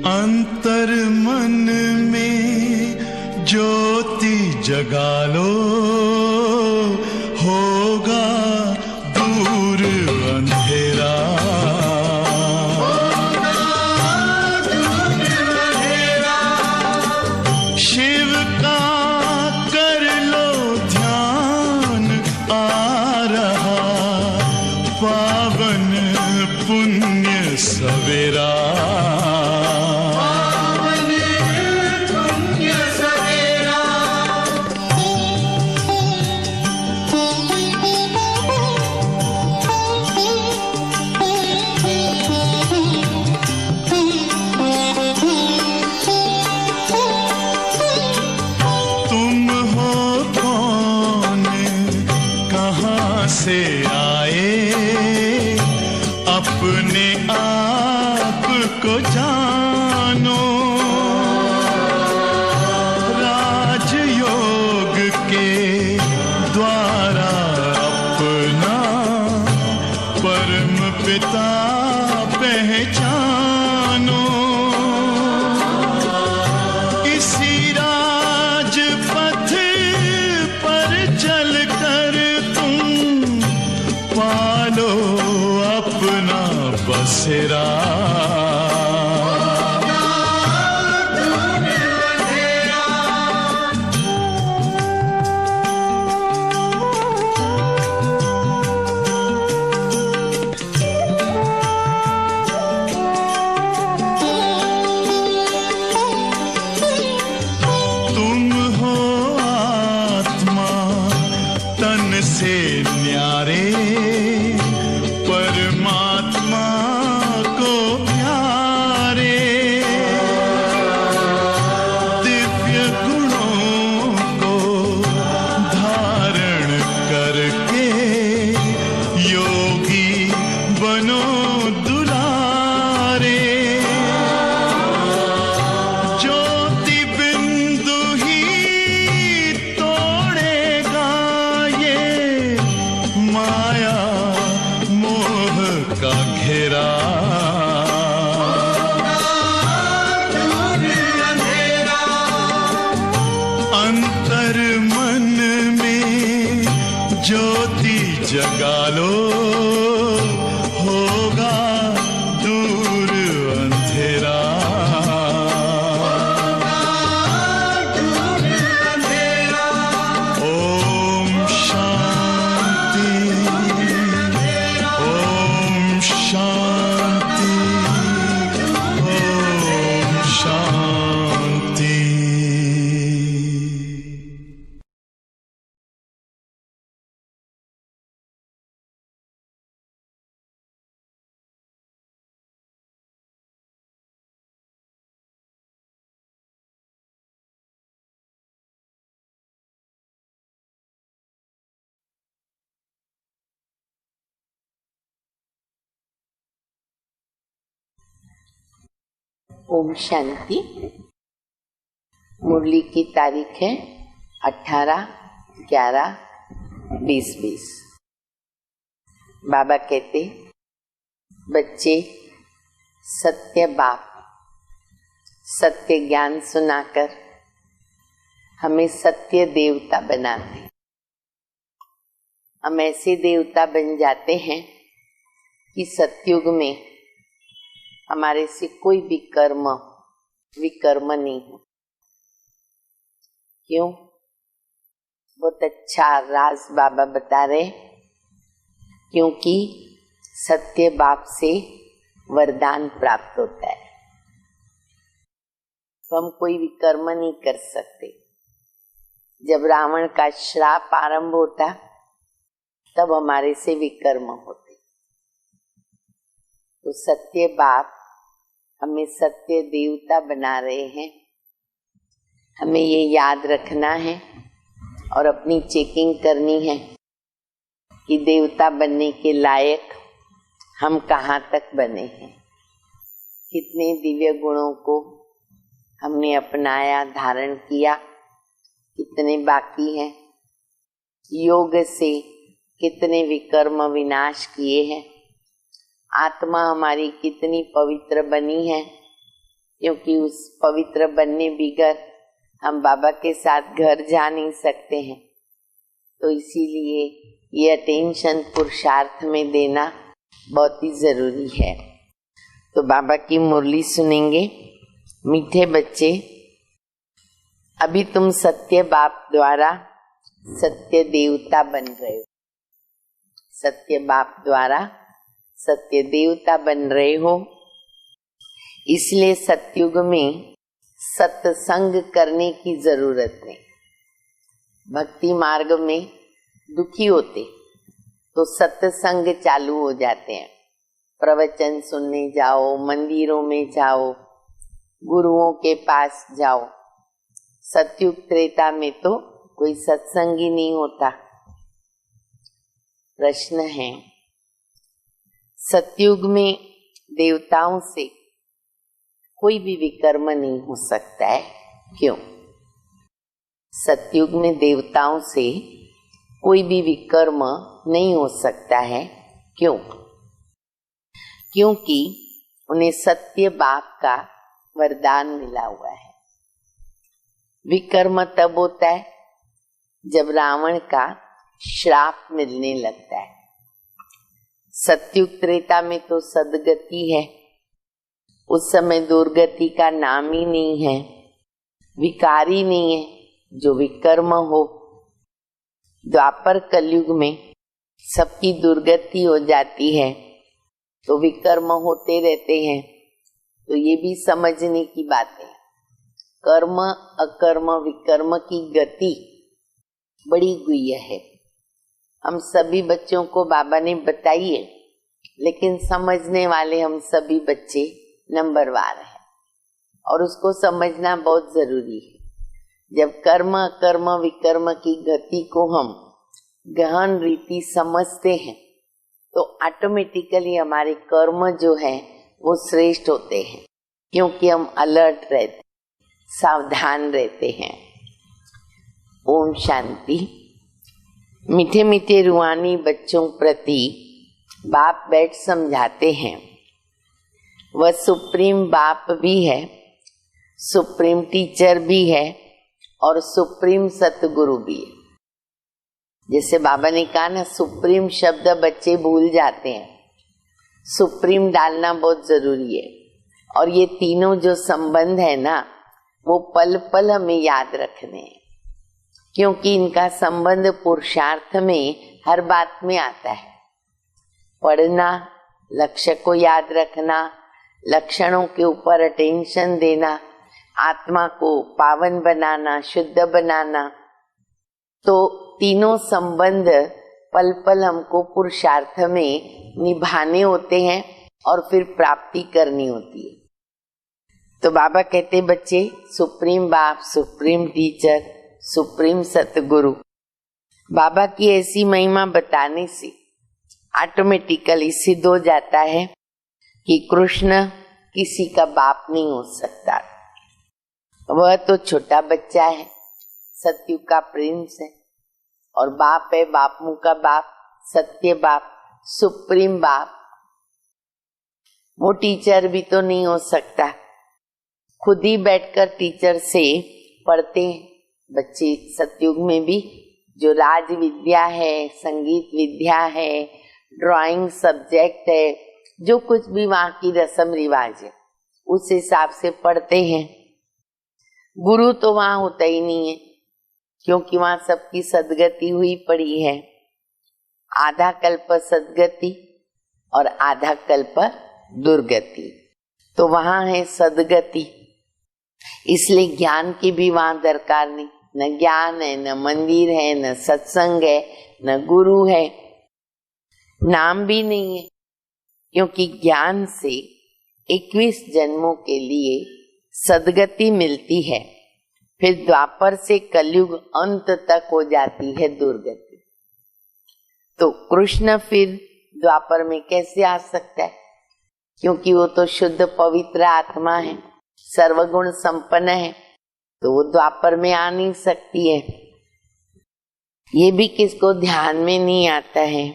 अंतर मन में ज्योति जगा लो, होगा दूर अंधेरा। शिव का कर लो ध्यान, आ रहा पावन पुण्य सवेरा। से आए अपने आप को जानो, राजयोग के द्वारा अपना परम पिता पहचानो। इसी राजपथ पर चलकर पालो अपना बसेरा। तुम हो आत्मा तन से न्यारे, परमात्मा को प्यारे। दिव्य गुणों को धारण करके योगी बनो दुलारे। ज्योति बिंदु ही तोड़ेगा ये माया का घेरा। अंतर मन में ज्योति जगा लो, होगा दूर अंधेरा। ओम शांति, ओम शांति, ओम शांति। ओम शांति। मुरली की तारीख है 18/11/2020। बाबा कहते, बच्चे सत्य बाप सत्य ज्ञान सुनाकर हमें सत्य देवता बनाते। हम ऐसे देवता बन जाते हैं कि सतयुग में हमारे से कोई भी कर्म विकर्म नहीं हो। क्यों? बहुत अच्छा राज बाबा बता रहे, क्योंकि सत्य बाप से वरदान प्राप्त होता है, तो हम कोई विकर्म नहीं कर सकते। जब रावण का श्राप आरंभ होता तब हमारे से विकर्म होते। तो सत्य बाप हमें सत्य देवता बना रहे हैं। हमें ये याद रखना है और अपनी चेकिंग करनी है कि देवता बनने के लायक हम कहाँ तक बने हैं, कितने दिव्य गुणों को हमने अपनाया, धारण किया, कितने बाकी हैं, योग से कितने विकर्म विनाश किए हैं, आत्मा हमारी कितनी पवित्र बनी है, क्योंकि उस पवित्र बनने बगैर हम बाबा के साथ घर जा नहीं सकते हैं। तो इसीलिए ये अटेंशन पुरुषार्थ में देना बहुत ही जरूरी है। तो बाबा की मुरली सुनेंगे। मीठे बच्चे, अभी तुम सत्य बाप द्वारा सत्य देवता बन रहे हो। सत्य बाप द्वारा सत्य देवता बन रहे हो, इसलिए सतयुग में सत्संग करने की जरूरत नहीं। भक्ति मार्ग में दुखी होते तो सत्संग चालू हो जाते हैं। प्रवचन सुनने जाओ, मंदिरों में जाओ, गुरुओं के पास जाओ। सतयुग त्रेता में तो कोई सत्संग ही नहीं होता। प्रश्न है, सतयुग में देवताओं से कोई भी विकर्म नहीं हो सकता है, क्यों? सतयुग में देवताओं से कोई भी विकर्म नहीं हो सकता है, क्यों? क्योंकि उन्हें सत्य बाप का वरदान मिला हुआ है। विकर्म तब होता है जब रावण का श्राप मिलने लगता है। सतयुग त्रेता में तो सदगति है, उस समय दुर्गति का नाम ही नहीं है, विकारी नहीं है जो विकर्म हो। द्वापर कलयुग में सबकी दुर्गति हो जाती है तो विकर्म होते रहते हैं। तो ये भी समझने की बात है। कर्म अकर्म विकर्म की गति बड़ी गुह्य है। हम सभी बच्चों को बाबा ने बताई है, लेकिन समझने वाले हम सभी बच्चे नंबरवार हैं और उसको समझना बहुत जरूरी है। जब कर्म अकर्म विकर्म की गति को हम गहन रीति समझते हैं तो ऑटोमेटिकली हमारे कर्म जो है वो श्रेष्ठ होते हैं, क्योंकि हम अलर्ट रहते, सावधान रहते हैं। ओम शांति। मीठे मीठे रूहानी बच्चों प्रति बाप बैठ समझाते हैं। वह सुप्रीम बाप भी है, सुप्रीम टीचर भी है और सुप्रीम सतगुरु भी है। जैसे बाबा ने कहा ना, सुप्रीम शब्द बच्चे भूल जाते हैं, सुप्रीम डालना बहुत जरूरी है। और ये तीनों जो संबंध है ना, वो पल पल हमें याद रखने हैं, क्योंकि इनका संबंध पुरुषार्थ में हर बात में आता है। पढ़ना, लक्ष्य को याद रखना, लक्षणों के ऊपर अटेंशन देना, आत्मा को पावन बनाना, शुद्ध बनाना, तो तीनों संबंध पल पल हमको पुरुषार्थ में निभाने होते हैं और फिर प्राप्ति करनी होती है। तो बाबा कहते बच्चे, सुप्रीम बाप, सुप्रीम टीचर, सुप्रीम सतगुरु। बाबा की ऐसी महिमा बताने से ऑटोमेटिकली सिद्ध हो जाता है कि कृष्ण किसी का बाप नहीं हो सकता। वह तो छोटा बच्चा है, सतयुग का प्रिंस है, और बाप है बापू का बाप, सत्य बाप, सुप्रीम बाप। वो टीचर भी तो नहीं हो सकता। खुद ही बैठकर टीचर से पढ़ते हैं बच्चे। सतयुग में भी जो राज विद्या है, संगीत विद्या है, ड्राइंग सब्जेक्ट है, जो कुछ भी वहाँ की रस्म रिवाज है, उस हिसाब से पढ़ते हैं। गुरु तो वहाँ होता ही नहीं है, क्योंकि वहाँ सबकी सदगति हुई पड़ी है। आधा कल्प सदगति और आधा कल्प दुर्गति, तो वहाँ है सदगति। इसलिए ज्ञान की भी वहाँ दरकार नहीं। न ज्ञान है, न मंदिर है, न सत्संग है, न गुरु है, नाम भी नहीं है, क्योंकि ज्ञान से 21 जन्मों के लिए सदगति मिलती है। फिर द्वापर से कलयुग अंत तक हो जाती है दुर्गति। तो कृष्ण फिर द्वापर में कैसे आ सकता है? क्योंकि वो तो शुद्ध पवित्र आत्मा है, सर्वगुण संपन्न है, तो वो द्वापर में आ नहीं सकती है। ये भी किसको ध्यान में नहीं आता है।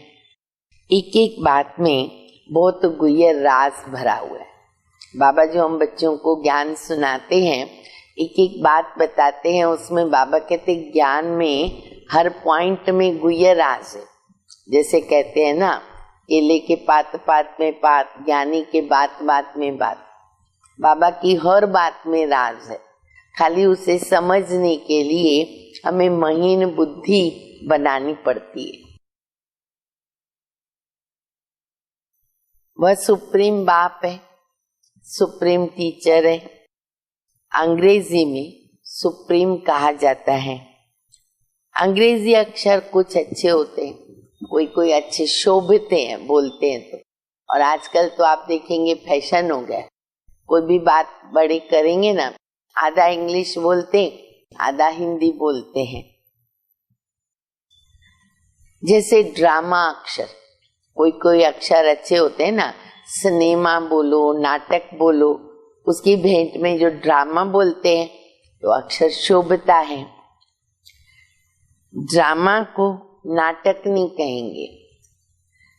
एक एक बात में बहुत गुह्य राज भरा हुआ है। बाबा जो हम बच्चों को ज्ञान सुनाते हैं, एक एक बात बताते हैं, उसमें बाबा कहते ज्ञान में हर पॉइंट में गुह्य राज है। जैसे कहते हैं ना, केले के पात पात में पात, ज्ञानी के बात बात में बात। बाबा की हर बात में राज है, खाली उसे समझने के लिए हमें महीन बुद्धि बनानी पड़ती है। वह सुप्रीम बाप है, सुप्रीम टीचर है। अंग्रेजी में सुप्रीम कहा जाता है। अंग्रेजी अक्षर कुछ अच्छे होते हैं, कोई कोई अच्छे शोभिते हैं, बोलते हैं तो। और आजकल तो आप देखेंगे फैशन हो गया, कोई भी बात बड़े करेंगे ना, आधा इंग्लिश बोलते हैं, आधा हिंदी बोलते हैं। जैसे ड्रामा अक्षर, कोई कोई अक्षर अच्छे होते हैं ना, सिनेमा बोलो, नाटक बोलो, उसकी भेंट में जो ड्रामा बोलते हैं तो अक्षर शोभता है। ड्रामा को नाटक नहीं कहेंगे,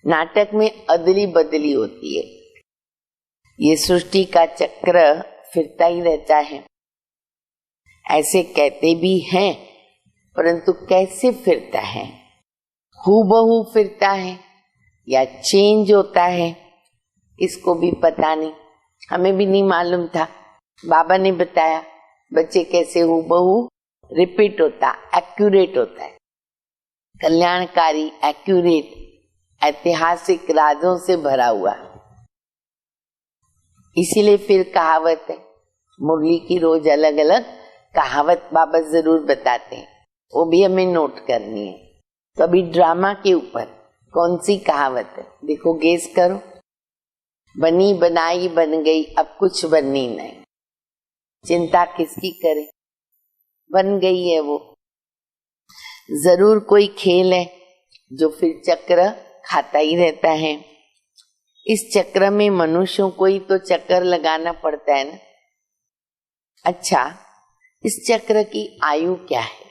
नाटक में अदली बदली होती है। ये सृष्टि का चक्र फिरता ही रहता है, ऐसे कहते भी हैं, परंतु कैसे फिरता है? हूबहू फिरता है या चेंज होता है, इसको भी पता नहीं, हमें भी नहीं मालूम था। बाबा ने बताया बच्चे कैसे हूबहू रिपीट होता, एक्यूरेट होता है। कल्याणकारी, एक्यूरेट, ऐतिहासिक राजों से भरा हुआ। इसीलिए फिर कहावत है, मुरली की रोज अलग अलग कहावत बाबा जरूर बताते हैं, वो भी हमें नोट करनी है। तो अभी ड्रामा के ऊपर कौन सी कहावत है, देखो, गेस करो। बनी बनाई बन गई, अब कुछ बननी नहीं, चिंता किसकी करे, बन गई है वो। जरूर कोई खेल है जो फिर चक्र खाता ही रहता है। इस चक्र में मनुष्यों को ही तो चक्कर लगाना पड़ता है ना। अच्छा, इस चक्र की आयु क्या है,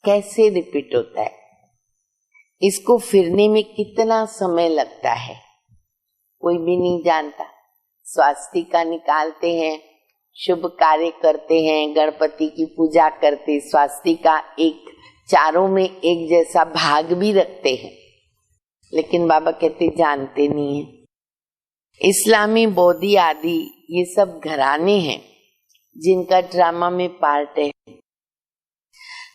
कैसे रिपीट होता है, इसको फिरने में कितना समय लगता है, कोई भी नहीं जानता। स्वास्तिका निकालते हैं, शुभ कार्य करते हैं, गणपति की पूजा करते, स्वास्तिका एक चारों में एक जैसा भाग भी रखते हैं, लेकिन बाबा कहते जानते नहीं है। इस्लामी, बौद्धी आदि ये सब घराने हैं जिनका ड्रामा में पार्ट है।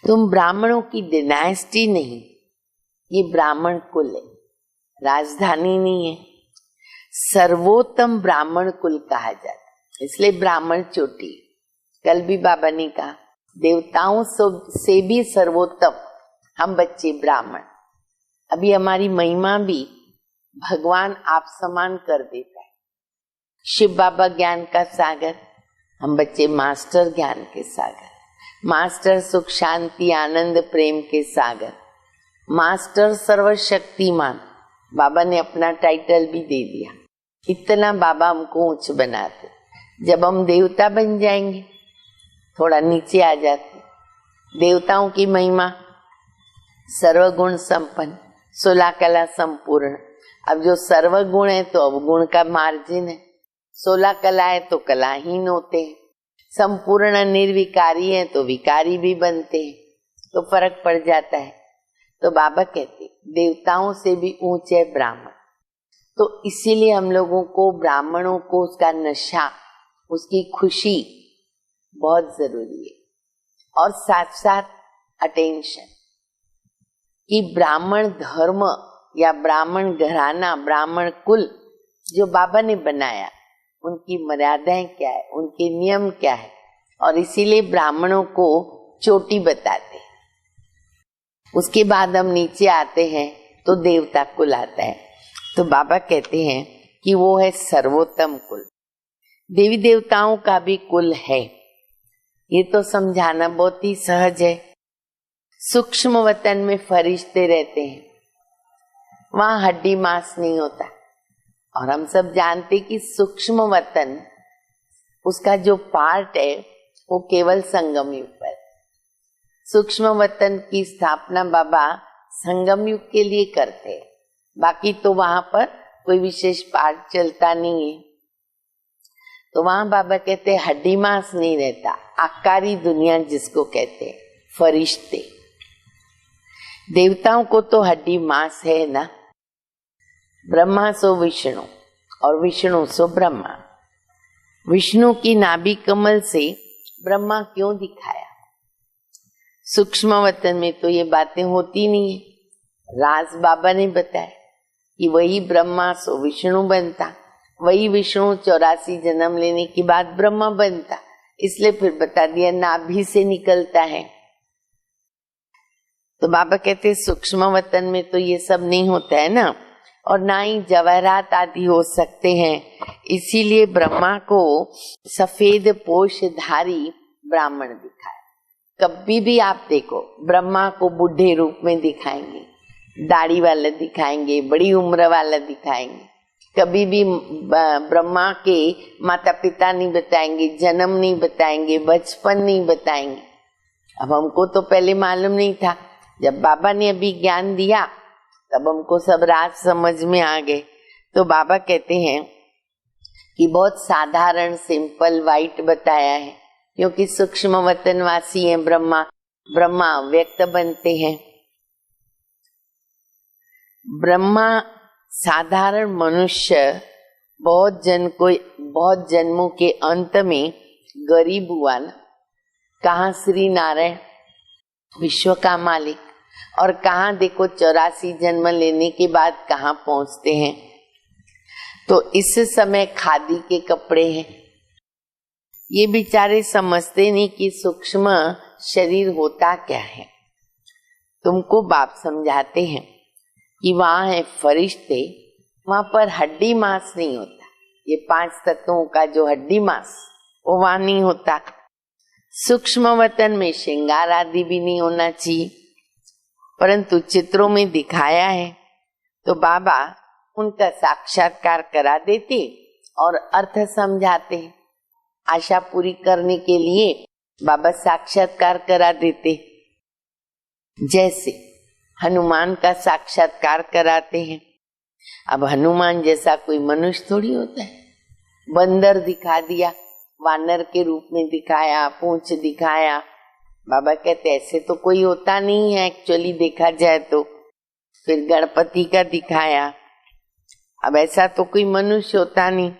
तुम ब्राह्मणों की डिनाइस्टी नहीं, ये ब्राह्मण कुल है, राजधानी नहीं है। सर्वोत्तम ब्राह्मण कुल कहा जाता है, इसलिए ब्राह्मण चोटी। कल भी बाबा ने कहा देवताओं से भी सर्वोत्तम हम बच्चे ब्राह्मण। अभी हमारी महिमा भी भगवान आप समान कर देता है। शिव बाबा ज्ञान का सागर, हम बच्चे मास्टर ज्ञान के सागर, मास्टर सुख शांति आनंद प्रेम के सागर, मास्टर सर्वशक्तिमान। बाबा ने अपना टाइटल भी दे दिया, इतना बाबा हमको ऊंच बनाते। जब हम देवता बन जाएंगे थोड़ा नीचे आ जाते। देवताओं की महिमा सर्वगुण संपन्न, 16 कला संपूर्ण। अब जो सर्वगुण है तो अवगुण का मार्जिन है, 16 कला है तो कलाहीन होते हैं, संपूर्ण निर्विकारी है तो विकारी भी बनते हैं, तो फर्क पड़ जाता है। तो बाबा कहते देवताओं से भी ऊंचे ब्राह्मण। तो इसीलिए हम लोगों को, ब्राह्मणों को, उसका नशा, उसकी खुशी बहुत जरूरी है। और साथ साथ अटेंशन कि ब्राह्मण धर्म या ब्राह्मण घराना, ब्राह्मण कुल जो बाबा ने बनाया, उनकी मर्यादाएं क्या है, उनके नियम क्या है। और इसीलिए ब्राह्मणों को चोटी बताते हैं। उसके बाद हम नीचे आते हैं तो देवता कुल आता है। तो बाबा कहते हैं कि वो है सर्वोत्तम कुल। देवी देवताओं का भी कुल है, ये तो समझाना बहुत ही सहज है। सूक्ष्म वतन में फरिश्ते रहते हैं, वहां हड्डी मांस नहीं होता। और हम सब जानते कि सूक्ष्म वतन, उसका जो पार्ट है वो केवल संगम युग पर। सूक्ष्म वतन की स्थापना बाबा संगम युग के लिए करते हैं, बाकी तो वहां पर कोई विशेष पार्ट चलता नहीं है। तो वहां बाबा कहते हड्डी मांस नहीं रहता, आकारी दुनिया जिसको कहते हैं, फरिश्ते। देवताओं को तो हड्डी मांस है ना। ब्रह्मा सो विष्णु और विष्णु सो ब्रह्मा। विष्णु की नाभि कमल से ब्रह्मा क्यों दिखाया? सूक्ष्म वतन में तो ये बातें होती नहीं है। राज बाबा ने बताया कि वही ब्रह्मा सो विष्णु बनता, वही विष्णु 84 जन्म लेने के बाद ब्रह्मा बनता, इसलिए फिर बता दिया नाभि से निकलता है। तो बाबा कहते सूक्ष्म वतन में तो ये सब नहीं होता है ना, और ना ही जवाहरात आदि हो सकते हैं। इसीलिए ब्रह्मा को सफेद पोषधारी ब्राह्मण दिखाया। कभी भी आप देखो ब्रह्मा को बूढ़े रूप में दिखाएंगे, दाढ़ी वाला दिखाएंगे, बड़ी उम्र वाला दिखाएंगे। कभी भी ब्रह्मा के माता पिता नहीं बताएंगे, जन्म नहीं बताएंगे, बचपन नहीं बताएंगे। अब हमको तो पहले मालूम नहीं था, जब बाबा ने अभी ज्ञान दिया तब हमको सब राज समझ में आ गए। तो बाबा कहते हैं कि बहुत साधारण सिंपल वाइट बताया है, क्योंकि सूक्ष्म वतनवासी हैं ब्रह्मा व्यक्त बनते हैं। ब्रह्मा साधारण मनुष्य बहुत जन्मों के अंत में गरीब हुआ ना। कहाँ श्री नारायण विश्व का मालिक, और कहाँ देखो 84 जन्म लेने के बाद कहाँ पहुंचते हैं। तो इस समय खादी के कपड़े हैं। ये बेचारे समझते नहीं कि सूक्ष्म शरीर होता क्या है। तुमको बाप समझाते हैं कि वहां है फरिश्ते, वहां पर हड्डी मांस नहीं होता। ये 5 तत्वों का जो हड्डी मांस वो वहां नहीं होता। सूक्ष्म वतन में श्रृंगार आदि भी नहीं होना चाहिए, परंतु चित्रों में दिखाया है तो बाबा उनका साक्षात्कार करा देते और अर्थ समझाते। आशा पूरी करने के लिए बाबा साक्षात्कार करा देते। जैसे हनुमान का साक्षात्कार कराते हैं। अब हनुमान जैसा कोई मनुष्य थोड़ी होता है। बंदर दिखा दिया, वानर के रूप में दिखाया, पूंछ दिखाया। बाबा कहते ऐसे तो कोई होता नहीं है एक्चुअली देखा जाए तो। फिर गणपति का दिखाया। अब ऐसा तो कोई मनुष्य होता नहीं।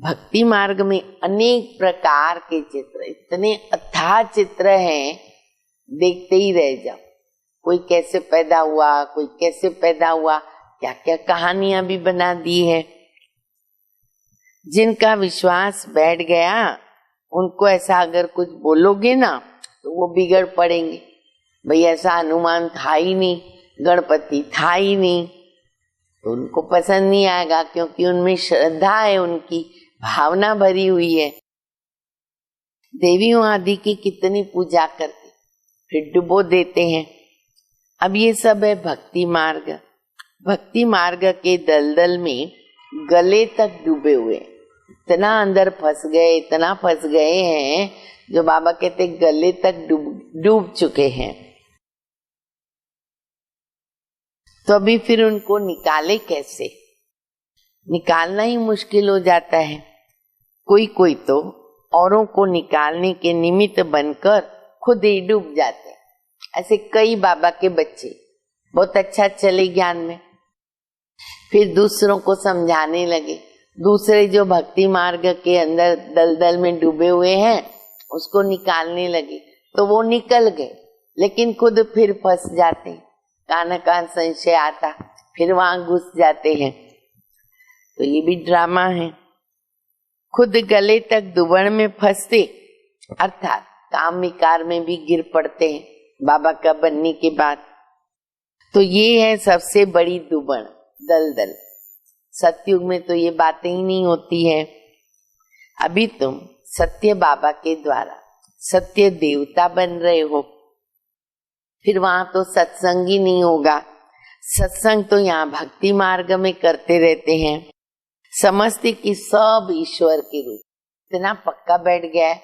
भक्ति मार्ग में अनेक प्रकार के चित्र, इतने अथाह चित्र हैं, देखते ही रह जाओ। कोई कैसे पैदा हुआ, कोई कैसे पैदा हुआ, क्या क्या कहानियां भी बना दी है। जिनका विश्वास बैठ गया उनको ऐसा अगर कुछ बोलोगे ना तो वो बिगड़ पड़ेंगे। भाई ऐसा हनुमान था ही नहीं, गणपति था ही नहीं, तो उनको पसंद नहीं आएगा, क्योंकि उनमें श्रद्धा है, उनकी भावना भरी हुई है। देवियों आदि की कितनी पूजा करते, फिर डुबो देते हैं। अब ये सब है भक्ति मार्ग। भक्ति मार्ग के दलदल में गले तक डूबे हुए, इतना अंदर फंस गए, इतना फंस गए हैं, जो बाबा कहते गले तक डूब चुके हैं। तो अभी फिर उनको निकाले कैसे? निकालना ही मुश्किल हो जाता है। कोई तो औरों को निकालने के निमित्त बनकर खुद ही डूब जाते हैं। ऐसे कई बाबा के बच्चे बहुत अच्छा चले ज्ञान में, फिर दूसरों को समझाने लगे। दूसरे जो भक्ति मार्ग के अंदर दलदल में डूबे हुए हैं उसको निकालने लगे, तो वो निकल गए, लेकिन खुद फिर फंस जाते हैं। कान कान संशय आता, फिर वहां घुस जाते हैं। तो ये भी ड्रामा है। खुद गले तक दुबड़ में फंसते, अर्थात काम विकार में भी गिर पड़ते हैं बाबा का बनने के बाद। तो ये है सबसे बड़ी दुबड़, दलदल। सतयुग में तो ये बातें ही नहीं होती है। अभी तुम सत्य बाबा के द्वारा सत्य देवता बन रहे हो, फिर वहां तो सत्संग ही नहीं होगा। सत्संग तो यहाँ भक्ति मार्ग में करते रहते हैं। समझते कि सब ईश्वर के रूप, इतना पक्का बैठ गया है,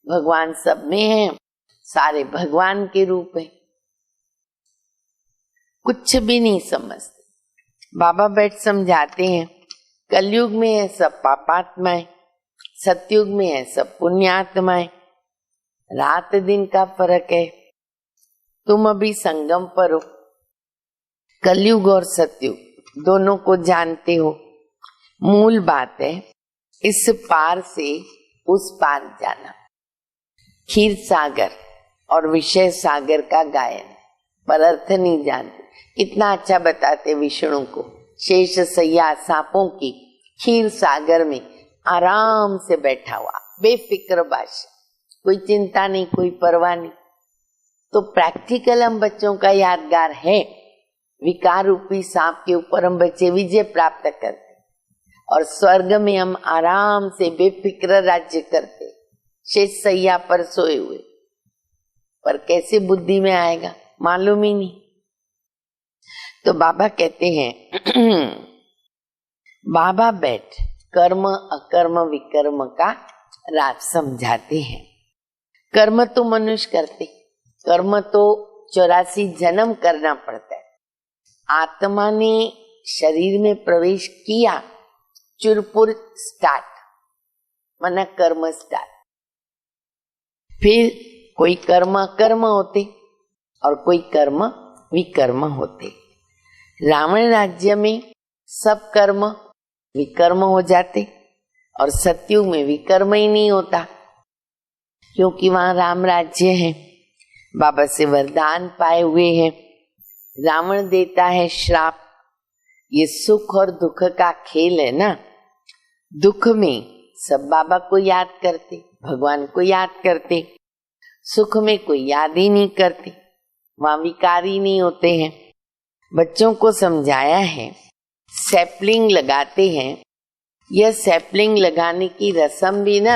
भगवान सब में है, सारे भगवान के रूप है। कुछ भी नहीं समझते। बाबा बैठ समझाते हैं कलयुग में है सब पापात्मा है, सतयुग में है सब पुण्यात्माएं, रात दिन का फर्क है। तुम अभी संगम पर हो, कलयुग और सतयुग दोनों को जानते हो। मूल बात है इस पार से उस पार जाना। क्षीर सागर और विषय सागर का गायन, पर अर्थ नहीं जानते। कितना अच्छा बताते विष्णु को, शेष सैया सांपों की क्षीर सागर में आराम से बैठा हुआ, बेफिक्र बादशाह, कोई चिंता नहीं, कोई परवाह नहीं। तो प्रैक्टिकल हम बच्चों का यादगार है। विकार रूपी सांप के ऊपर हम बच्चे विजय प्राप्त करते और स्वर्ग में हम आराम से बेफिक्र राज्य करते, शेष सैया पर सोए हुए। पर कैसे बुद्धि में आएगा मालूम ही नहीं। तो बाबा कहते हैं बाबा बैठ कर्म अकर्म विकर्म का राज समझाते हैं। कर्म तो मनुष्य करते, कर्म तो 84 जन्म करना पड़ता है। आत्मा ने शरीर में प्रवेश किया, चुरपुर स्टार्ट, माना कर्म स्टार्ट। फिर कोई कर्म अकर्म होते और कोई कर्म विकर्म होते। रावण राज्य में सब कर्म विकर्म हो जाते और सतयुग में विकर्म ही नहीं होता, क्योंकि वहां राम राज्य है। बाबा से वरदान पाए हुए हैं। रावण देता है श्राप। ये सुख और दुख का खेल है ना। दुख में सब बाबा को याद करते, भगवान को याद करते। सुख में कोई याद ही नहीं करते, वहां विकारी नहीं होते हैं। बच्चों को समझाया है, सैपलिंग लगाते हैं। यह सैपलिंग लगाने की रस्म भी ना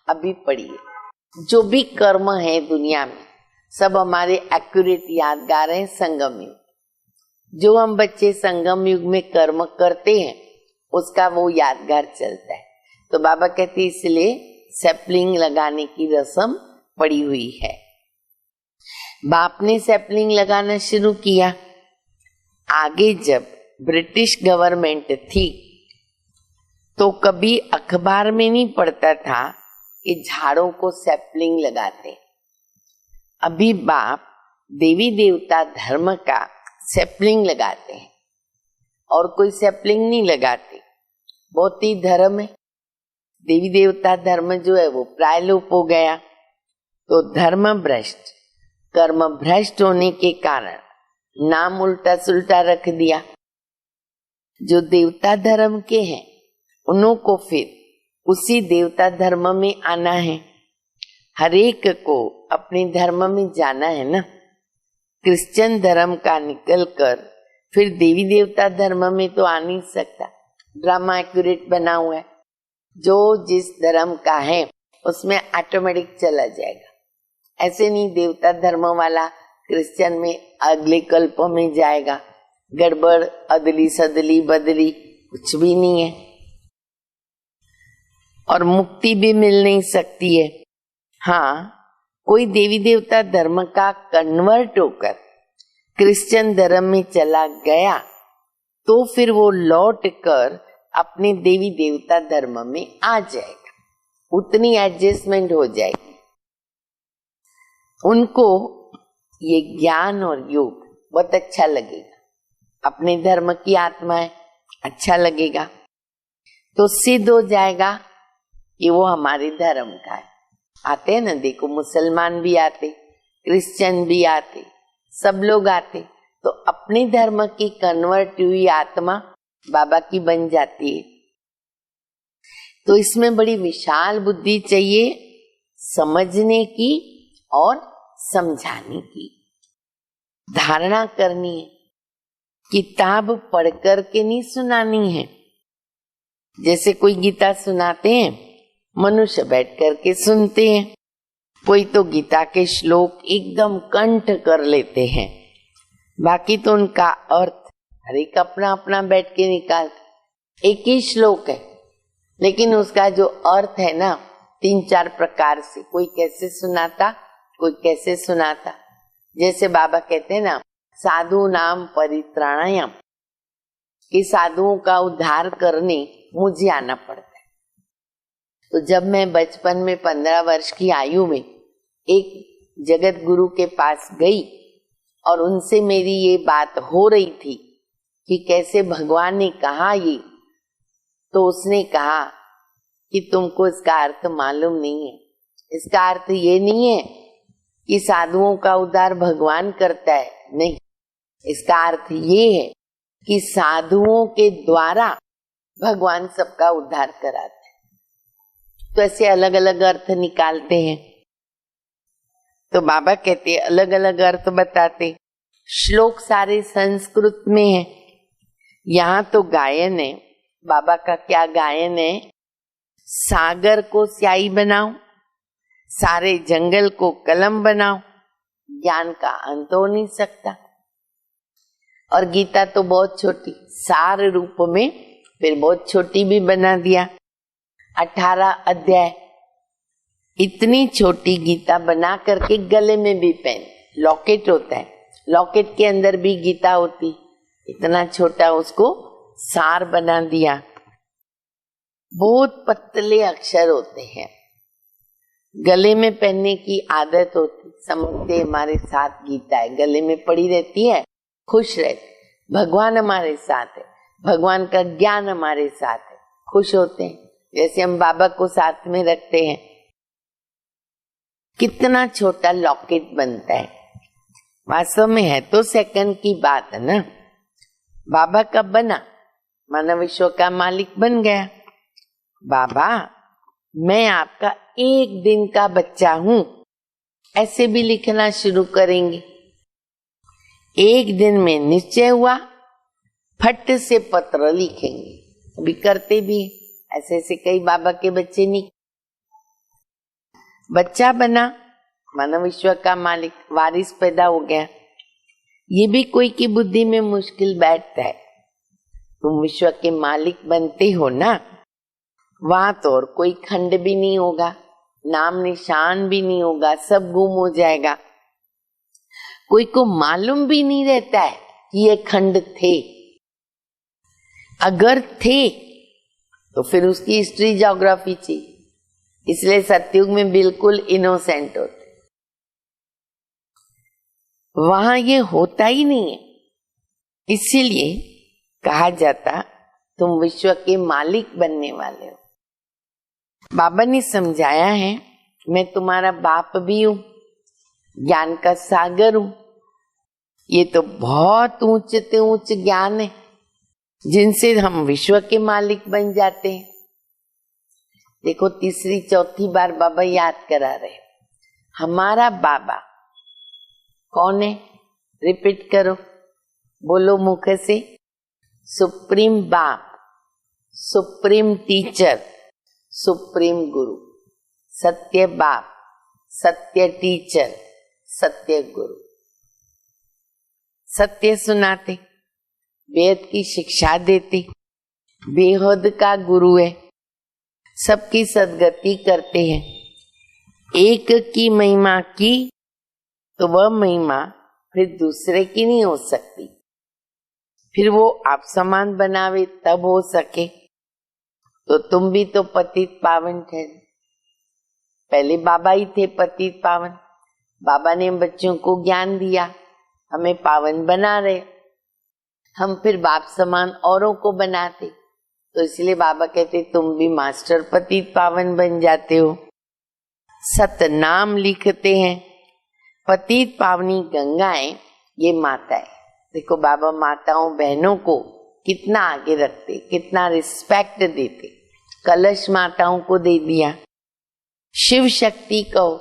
अभी पड़ी है। जो भी कर्म है दुनिया में सब हमारे एक्यूरेट यादगार हैं संगम युग। जो हम बच्चे संगम युग में कर्म करते हैं उसका वो यादगार चलता है। तो बाबा कहते इसलिए सैपलिंग लगाने की रस्म पड़ी हुई है। बाप ने सैपलिंग लगाना शुरू किया। आगे जब ब्रिटिश गवर्नमेंट थी तो कभी अखबार में नहीं पढ़ता था कि झाड़ों को सैपलिंग लगाते। अभी बाप देवी देवता धर्म का सैपलिंग लगाते हैं और कोई सैपलिंग नहीं लगाते। बहुत ही धर्म है, देवी देवता धर्म जो है वो प्रायलोप हो गया। तो धर्म भ्रष्ट, कर्म भ्रष्ट होने के कारण नाम उल्टा सुल्टा रख दिया। जो देवता धर्म के हैं उन्हों को फिर उसी देवता धर्म में आना है। हरेक को अपने धर्म में जाना है ना। क्रिश्चियन धर्म का निकलकर फिर देवी देवता धर्म में तो आ नहीं सकता। ड्रामा एक्यूरेट बना हुआ है, जो जिस धर्म का है उसमें ऑटोमेटिक चला जाएगा। ऐसे नहीं देवता धर्म वाला क्रिश्चियन में अगले कल्प में जाएगा। गड़बड़, अदली सदली बदली कुछ भी नहीं है और मुक्ति भी मिल नहीं सकती है। हाँ, कोई देवी देवता धर्म का कन्वर्ट होकर क्रिश्चियन धर्म में चला गया तो फिर वो लौट कर अपने देवी देवता धर्म में आ जाएगा। उतनी एडजस्टमेंट हो जाएगी। उनको ये ज्ञान और योग बहुत अच्छा लगेगा। अपने धर्म की आत्मा है, अच्छा लगेगा तो सिद्ध हो जाएगा कि वो हमारे धर्म का है। आते हैं ना, देखो मुसलमान भी आते, क्रिश्चियन भी आते, सब लोग आते। तो अपने धर्म की कन्वर्ट हुई आत्मा बाबा की बन जाती है। तो इसमें बड़ी विशाल बुद्धि चाहिए, समझने की और समझाने की। धारणा करनी है, किताब पढ़ कर के नहीं सुनानी है। जैसे कोई गीता सुनाते हैं, मनुष्य बैठ करके सुनते हैं। कोई तो गीता के श्लोक एकदम कंठ कर लेते हैं, बाकी तो उनका अर्थ हर एक अपना अपना बैठ के निकालते। एक ही श्लोक है लेकिन उसका जो अर्थ है ना 3-4 प्रकार से, कोई कैसे सुनाता, कोई कैसे सुनाता। जैसे बाबा कहते हैं ना, साधु नाम परित्राणायम, कि साधुओं का उद्धार करने मुझे आना पड़ता है। तो जब मैं बचपन में 15 वर्ष की आयु में एक जगत गुरु के पास गई और उनसे मेरी ये बात हो रही थी कि कैसे भगवान ने कहा ये, तो उसने कहा कि तुमको इसका अर्थ मालूम नहीं है। इसका अर्थ ये नहीं है कि साधुओं का उद्धार भगवान करता है, नहीं। इसका अर्थ ये है कि साधुओं के द्वारा भगवान सबका उद्धार कराते हैं। तो ऐसे अलग अलग अर्थ निकालते हैं। तो बाबा कहते अलग अलग अर्थ बताते। श्लोक सारे संस्कृत में है। यहाँ तो गायन है। बाबा का क्या गायन है? सागर को स्याही बनाओ, सारे जंगल को कलम बनाओ, ज्ञान का अंत हो नहीं सकता। और गीता तो बहुत छोटी, सार रूप में फिर बहुत छोटी भी बना दिया। 18 अध्याय, इतनी छोटी गीता बना करके गले में भी पहन, लॉकेट होता है, लॉकेट के अंदर भी गीता होती, इतना छोटा उसको सार बना दिया। बहुत पतले अक्षर होते हैं, गले में पहनने की आदत होती, समझते हमारे साथ गीता है, गले में पड़ी रहती है, खुश रहते, भगवान हमारे साथ है, भगवान का ज्ञान हमारे साथ है, खुश होते हैं। जैसे हम बाबा को साथ में रखते हैं, कितना छोटा लॉकेट बनता है। वास्तव में है तो सेकंड की बात है ना। बाबा का बना, मानव विश्व का मालिक बन गया। बाबा मैं आपका एक दिन का बच्चा हूं, ऐसे भी लिखना शुरू करेंगे। एक दिन में निश्चय हुआ, फट से पत्र लिखेंगे। अभी करते भी ऐसे ऐसे कई बाबा के बच्चे नहीं। बच्चा बना, मानव विश्व का मालिक, वारिस पैदा हो गया। ये भी कोई की बुद्धि में मुश्किल बैठता है। तुम विश्व के मालिक बनते हो ना, वहां तो और कोई खंड भी नहीं होगा, नाम निशान भी नहीं होगा, सब गुम हो जाएगा। कोई को मालूम भी नहीं रहता है कि ये खंड थे। अगर थे तो फिर उसकी हिस्ट्री ज्योग्राफी चाहिए। इसलिए सतयुग में बिल्कुल इनोसेंट होते, वहां ये होता ही नहीं है। इसीलिए कहा जाता तुम विश्व के मालिक बनने वाले हो। बाबा ने समझाया है, मैं तुम्हारा बाप भी हूं, ज्ञान का सागर हूं। ये तो बहुत ऊंचे ऊंचे ज्ञान है जिनसे हम विश्व के मालिक बन जाते हैं। देखो तीसरी चौथी बार बाबा याद करा रहे, हमारा बाबा कौन है? रिपीट करो, बोलो मुख से। सुप्रीम बाप, सुप्रीम टीचर, सुप्रीम गुरु। सत्य बाप, सत्य टीचर, सत्य गुरु। सत्य सुनाते, वेद की शिक्षा देते, बेहद का गुरु है, सबकी सद्गति करते हैं। एक की महिमा की तो वह महिमा फिर दूसरे की नहीं हो सकती। फिर वो आप समान बनावे तब हो सके। तो तुम भी तो पतित पावन थे। पहले बाबा ही थे पतित पावन। बाबा ने बच्चों को ज्ञान दिया, हमें पावन बना रहे। हम फिर बाप समान औरों को बनाते, तो इसलिए बाबा कहते तुम भी मास्टर पतित पावन बन जाते हो। सत नाम लिखते हैं। पतित पावनी गंगाएं ये माता है। देखो बाबा माताओं बहनों को कितना आगे रखते, कितना रिस्पेक्ट देते। कलश माताओं को दे दिया। शिव शक्ति कहो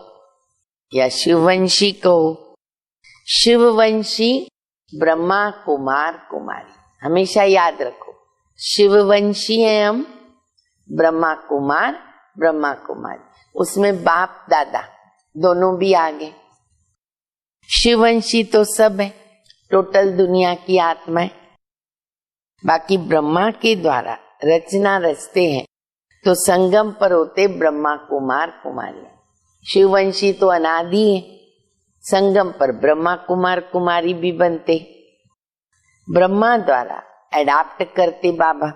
या शिववंशी कहो, शिववंशी ब्रह्मा कुमार कुमारी, हमेशा याद रखो। शिववंशी हैं हम, ब्रह्मा कुमार ब्रह्मा कुमारी, उसमें बाप दादा दोनों भी आ गए। शिववंशी तो सब है, टोटल दुनिया की आत्मा है। बाकी ब्रह्मा के द्वारा रचना रचते हैं तो संगम पर होते ब्रह्मा कुमार कुमारी। शिववंशी तो अनादि है, संगम पर ब्रह्मा कुमार कुमारी भी बनते। ब्रह्मा द्वारा एडाप्ट करते बाबा।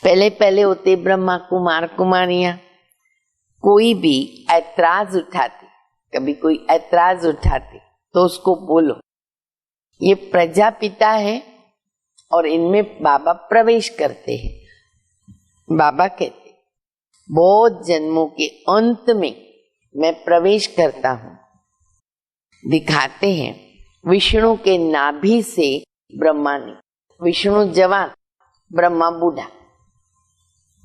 पहले पहले होते ब्रह्मा कुमार कुमारियां, कोई भी ऐतराज उठाते, कभी कोई ऐतराज उठाते तो उसको बोलो ये प्रजापिता है और इनमें बाबा प्रवेश करते हैं। बाबा कहते बहुत जन्मों के अंत में मैं प्रवेश करता हूं। दिखाते हैं विष्णु के नाभि से ब्रह्मा ने, विष्णु जवान ब्रह्मा बूढ़ा,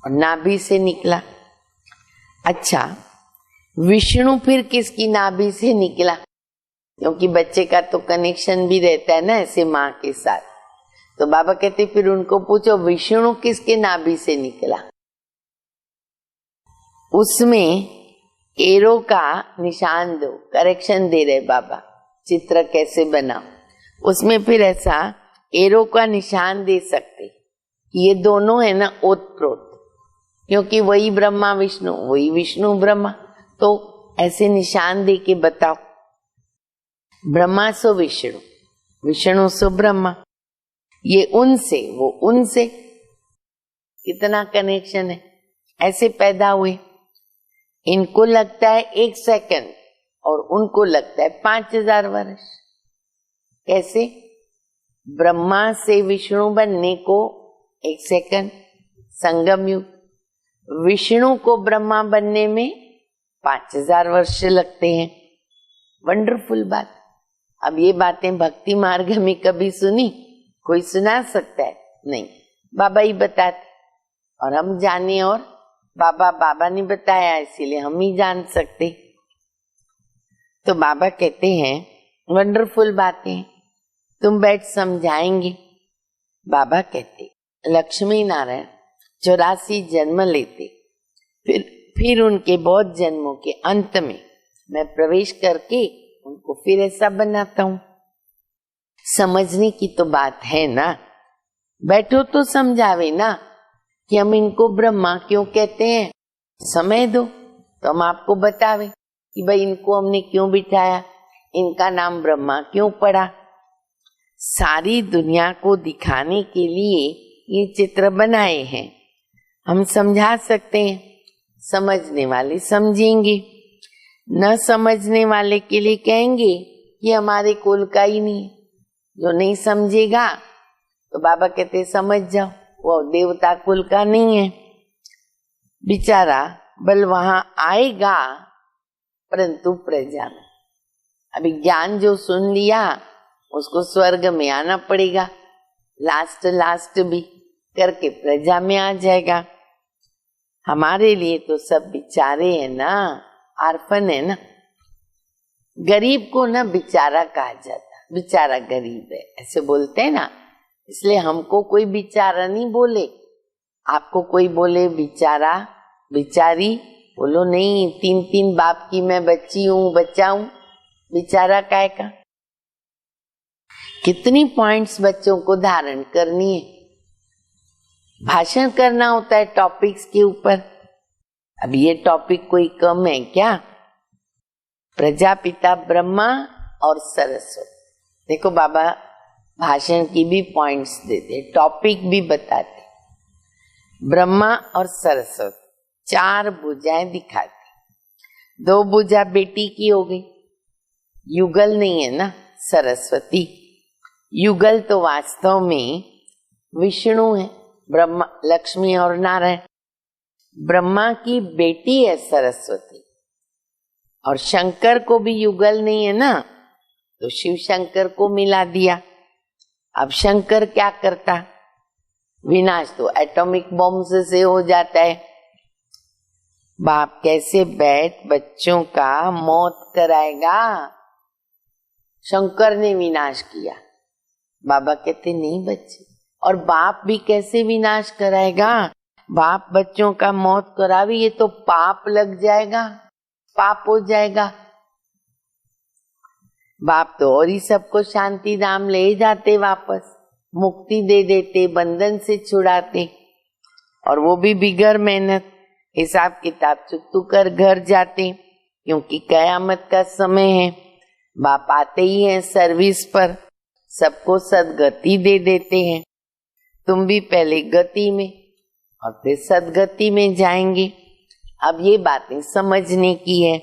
और नाभि से निकला। अच्छा, विष्णु फिर किसकी नाभि से निकला? क्योंकि बच्चे का तो कनेक्शन भी रहता है ना ऐसे माँ के साथ। तो बाबा कहते फिर उनको पूछो विष्णु किसके नाभि से निकला? उसमें एरो का निशान दो, करेक्शन दे रहे बाबा, चित्र कैसे बनाओ। उसमें फिर ऐसा एरो का निशान दे सकते, ये दोनों है ना ओतप्रोत, क्योंकि वही ब्रह्मा विष्णु, वही विष्णु ब्रह्मा, तो ऐसे निशान दे के बताओ। ब्रह्मा सो विष्णु, विष्णु सो ब्रह्मा, ये उनसे वो उनसे, कितना कनेक्शन है। ऐसे पैदा हुए, इनको लगता है 1 सेकंड और उनको लगता है 5000 वर्ष। कैसे? ब्रह्मा से विष्णु बनने को 1 सेकंड संगम युग, विष्णु को ब्रह्मा बनने में 5000 वर्ष लगते हैं। वंडरफुल बात। अब ये बातें भक्ति मार्ग में कभी सुनी? कोई सुना सकता है? नहीं, बाबा ही बताते, और हम जाने, और बाबा ने बताया इसीलिए हम ही जान सकते। तो बाबा कहते हैं वंडरफुल बातें, तुम बैठ समझाएंगे। बाबा कहते लक्ष्मी नारायण 84 जन्म लेते, फिर उनके बहुत जन्मों के अंत में मैं प्रवेश करके उनको फिर ऐसा बनाता हूं। समझने की तो बात है ना, बैठो तो समझावे ना कि हम इनको ब्रह्मा क्यों कहते हैं। समय दो तो हम आपको बतावे कि भाई इनको हमने क्यों बिठाया, इनका नाम ब्रह्मा क्यों पड़ा। सारी दुनिया को दिखाने के लिए ये चित्र बनाए हैं। हम समझा सकते हैं, समझने वाले समझेंगे, न समझने वाले के लिए कहेंगे कि हमारे कुल का ही नहीं। जो नहीं समझेगा तो बाबा कहते समझ जाओ वो देवता कुल का नहीं है बेचारा, बल वहां आएगा परंतु प्रजा में। अभी ज्ञान जो सुन लिया उसको स्वर्ग में आना पड़ेगा, लास्ट भी करके प्रजा में आ जाएगा। हमारे लिए तो सब बेचारे हैं ना, आर्फन है ना। गरीब को ना बेचारा कहा जाता, बेचारा गरीब है ऐसे बोलते हैं ना, इसलिए हमको कोई बेचारा नहीं बोले। आपको कोई बोले बेचारा बेचारी, बोलो नहीं, 3 बाप की मैं बच्ची हूँ, बच्चा हूँ, बेचारा काय का। कितनी पॉइंट्स बच्चों को धारण करनी है, भाषण करना होता है टॉपिक्स के ऊपर। अब ये टॉपिक कोई कम है क्या? प्रजापिता ब्रह्मा और सरस्वती। देखो बाबा भाषण की भी पॉइंट्स देते, टॉपिक भी बताते। ब्रह्मा और सरस्वती 4 भुजाएं दिखाते। 2 भुजा बेटी की हो गई, युगल नहीं है ना सरस्वती। युगल तो वास्तव में विष्णु है, ब्रह्मा, लक्ष्मी और नारायण। ब्रह्मा की बेटी है सरस्वती, और शंकर को भी युगल नहीं है ना, तो शिव शंकर को मिला दिया। अब शंकर क्या करता? विनाश तो एटॉमिक बॉम्ब से हो जाता है। बाप कैसे बैठ बच्चों का मौत कराएगा? शंकर ने विनाश किया। बाबा कहते नहीं बच्चे, और बाप भी कैसे विनाश कराएगा? बाप बच्चों का मौत करावे ये तो पाप लग जाएगा, पाप हो जाएगा। बाप तो और ही सबको शांति धाम ले जाते, वापस मुक्ति दे देते, बंधन से छुड़ाते, और वो भी बिगर मेहनत, हिसाब किताब चुकतू कर घर जाते, क्योंकि कयामत का समय है। बाप आते ही हैं सर्विस पर, सबको सदगति दे देते हैं। तुम भी पहले गति में और फिर सदगति में जाएंगे। अब ये बातें समझने की है।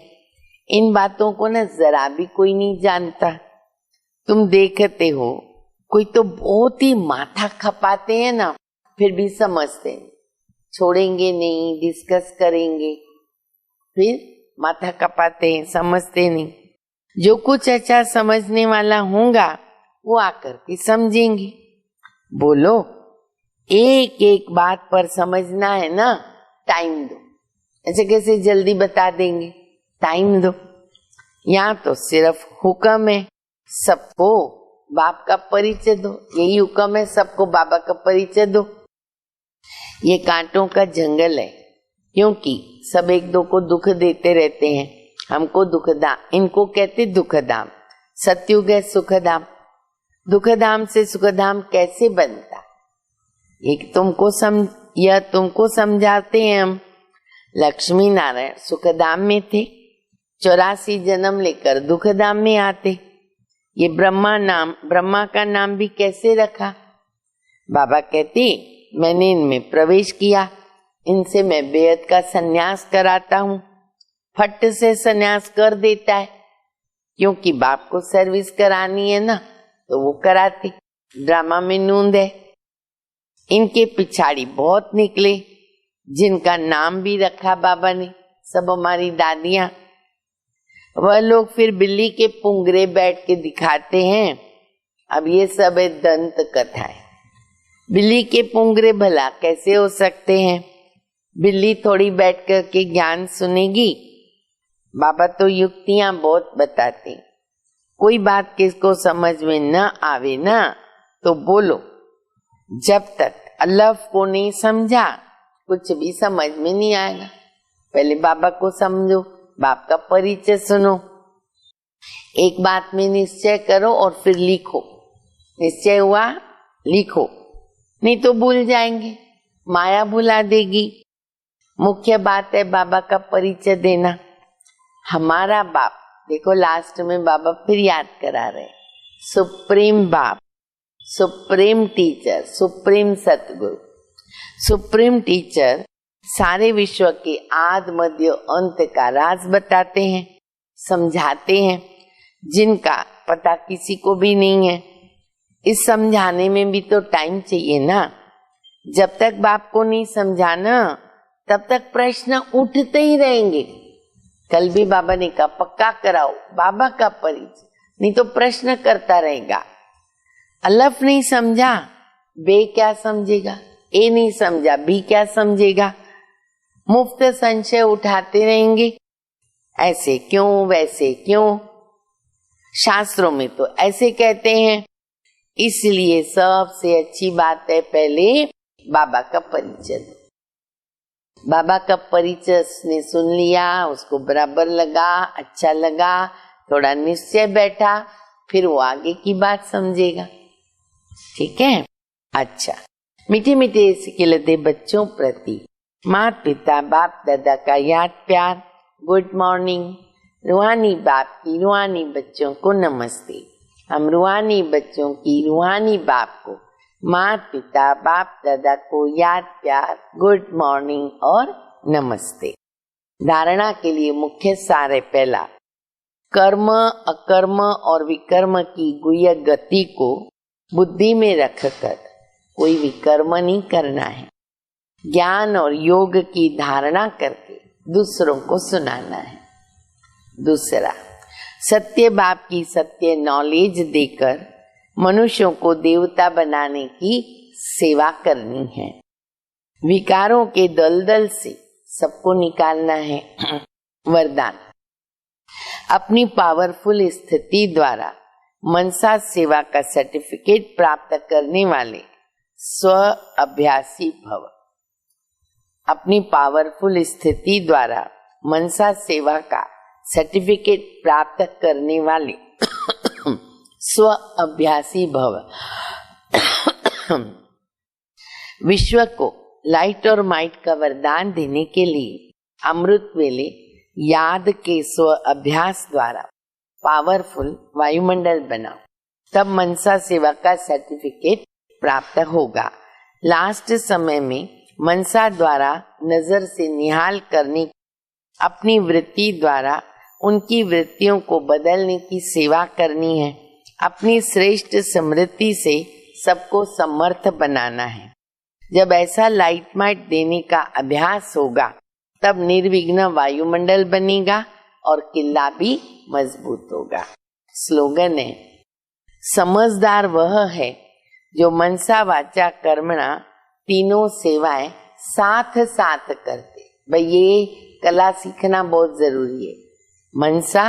इन बातों को ना जरा भी कोई नहीं जानता। तुम देखते हो कोई तो बहुत ही माथा खपाते हैं ना, फिर भी समझते हैं, छोड़ेंगे नहीं, डिस्कस करेंगे, फिर माथा कपाते हैं, समझते नहीं। जो कुछ अच्छा समझने वाला होगा वो आकर के समझेंगे। बोलो, एक एक बात पर समझना है ना, टाइम दो। ऐसे कैसे जल्दी बता देंगे, टाइम दो। यहाँ तो सिर्फ हुक्म है, सबको बाप का परिचय दो। यही हुक्म है, सबको बाबा का परिचय दो। ये कांटों का जंगल है, क्योंकि सब एक दो को दुख देते रहते हैं। हमको दुखधाम, इनको कहते दुखधाम। सतयुग है सुखधाम। दुखधाम से सुखधाम कैसे बनता, एक तुमको समझाते हैं हम। लक्ष्मी नारायण सुखधाम में थे, 84 जन्म लेकर दुखधाम में आते। ये ब्रह्मा का नाम भी कैसे रखा? बाबा कहते मैंने इनमें प्रवेश किया, इनसे मैं बेहद का सन्यास कराता हूँ। फट से सन्यास कर देता है, क्योंकि बाप को सर्विस करानी है ना, तो वो कराते। ड्रामा में नूंद है। इनके पिछाड़ी बहुत निकले, जिनका नाम भी रखा बाबा ने, सब हमारी दादियां। वह लोग फिर बिल्ली के पुंगरे बैठ के दिखाते हैं। अब ये सब है दंत कथाएं। बिल्ली के पुंगरे भला कैसे हो सकते हैं? बिल्ली थोड़ी बैठ कर के ज्ञान सुनेगी। बाबा तो युक्तियां बहुत बताते। कोई बात किसको समझ में न आवे ना, तो बोलो, जब तक अल्लाह को नहीं समझा कुछ भी समझ में नहीं आएगा। पहले बाबा को समझो, बाप का परिचय सुनो, एक बात में निश्चय करो और फिर लिखो। निश्चय हुआ, लिखो, नहीं तो भूल जाएंगे, माया भुला देगी। मुख्य बात है बाबा का परिचय देना। हमारा बाप, देखो लास्ट में बाबा फिर याद करा रहे, सुप्रीम बाप, सुप्रीम टीचर, सुप्रीम सतगुरु। सुप्रीम टीचर सारे विश्व के आद मध्य अंत का राज बताते हैं, समझाते हैं, जिनका पता किसी को भी नहीं है। इस समझाने में भी तो टाइम चाहिए ना। जब तक बाप को नहीं समझाना तब तक प्रश्न उठते ही रहेंगे। कल भी बाबा ने कहा पक्का कराओ बाबा का परिचय, नहीं तो प्रश्न करता रहेगा। अलफ नहीं समझा, बे क्या समझेगा? ए नहीं समझा, बी क्या समझेगा? मुफ्त संशय उठाते रहेंगे, ऐसे क्यों, वैसे क्यों। शास्त्रों में तो ऐसे कहते हैं। इसलिए सबसे अच्छी बात है पहले बाबा का परिचय दो। बाबा का परिचय उसने सुन लिया, उसको बराबर लगा, अच्छा लगा, थोड़ा निश्चय बैठा, फिर वो आगे की बात समझेगा। ठीक है? अच्छा, मीठे मीठे सिखिलते बच्चों प्रति माता पिता बाप दादा का याद प्यार। Good morning. रूहानी बाप की रूहानी बच्चों को नमस्ते। हम रूहानी बच्चों की रूहानी बाप को, माता पिता बाप दादा को याद प्यार, गुड मॉर्निंग और नमस्ते। धारणा के लिए मुख्य सार है पहला, कर्म अकर्म और विकर्म की गुह्य गति को बुद्धि में रखकर कोई विकर्म नहीं करना है। ज्ञान और योग की धारणा करके दूसरों को सुनाना है। दूसरा, सत्य बाप की सत्य नॉलेज देकर मनुष्यों को देवता बनाने की सेवा करनी है। विकारों के दलदल से सबको निकालना है। वरदान, अपनी पावरफुल स्थिति द्वारा मनसा सेवा का सर्टिफिकेट प्राप्त करने वाले स्व अभ्यासी भव। अपनी पावरफुल स्थिति द्वारा मनसा सेवा का सर्टिफिकेट प्राप्त करने वाले स्व अभ्यासी भव। विश्व को लाइट और माइट का वरदान देने के लिए अमृत वेले याद के स्व अभ्यास द्वारा पावरफुल वायुमंडल बनाओ, तब मनसा सेवा का सर्टिफिकेट प्राप्त होगा। लास्ट समय में मनसा द्वारा नजर से निहाल करने, अपनी वृत्ति द्वारा उनकी वृत्तियों को बदलने की सेवा करनी है। अपनी श्रेष्ठ स्मृति से सबको समर्थ बनाना है। जब ऐसा लाइट माइट देने का अभ्यास होगा तब निर्विघ्न वायुमंडल बनेगा और किला भी मजबूत होगा। स्लोगन है, समझदार वह है जो मनसा वाचा कर्मणा तीनों सेवाएं साथ साथ करते। भाई ये कला सीखना बहुत जरूरी है। मनसा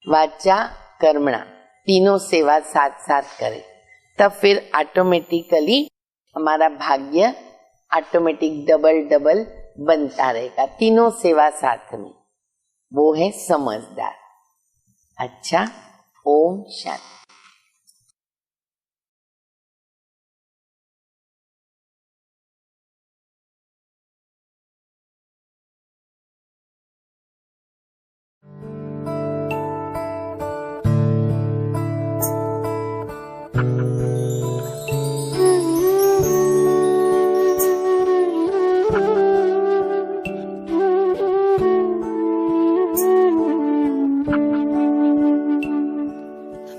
वाचा कर्मणा तीनों सेवा साथ साथ करे, तब फिर ऑटोमेटिकली हमारा भाग्य ऑटोमेटिक डबल डबल बनता रहेगा। तीनों सेवा साथ में, वो है समझदार। अच्छा, ओम शांति।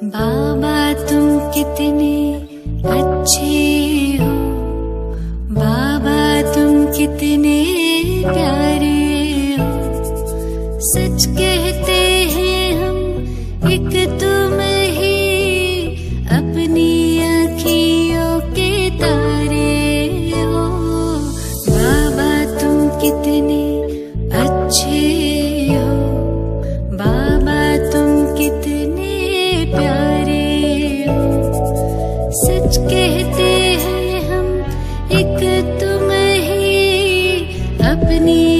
बाबा तुम कितने अच्छे हो, बाबा तुम कितने प्यारे हो। सच कहते हैं हम, एक तुम ही अपनी आँखियों के तारे हो। बाबा तुम कितने अच्छे हो, बाबा तुम कितने प्यारे हो। सच कहते हैं हम, एक तुम ही अपनी